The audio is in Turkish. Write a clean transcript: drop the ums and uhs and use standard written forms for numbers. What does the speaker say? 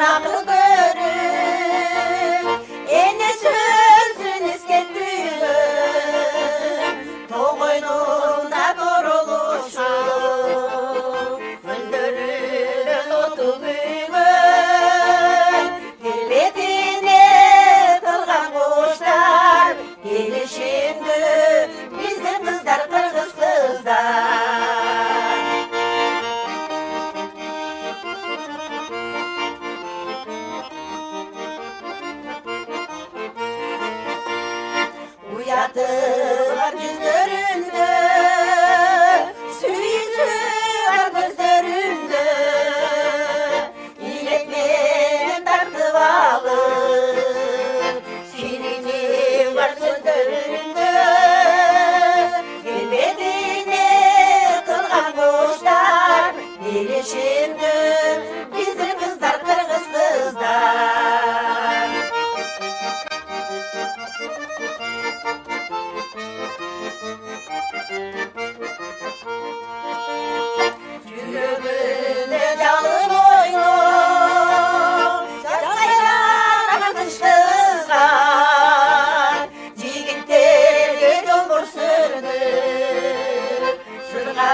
akıl görür. Ene sözün iskettiğim, toğuynunda duruluşum. Öldürür otu büyümün, dilbetine kılgan kuşlar. Gelişimdi bizim kızlar, kırgız kızlar. Uyatılar yüzlerinde, süyüzü var gözlerinde. İlekmenin tartıp alır, şirini var sözlerinde. Elbetine kılgan kuşlar, gelişimdi bizim kızlar, kırgız kızlar. Yürümünde yalın oynu, çarşayan kış kızlar. Yigitler yol sürdü, sırga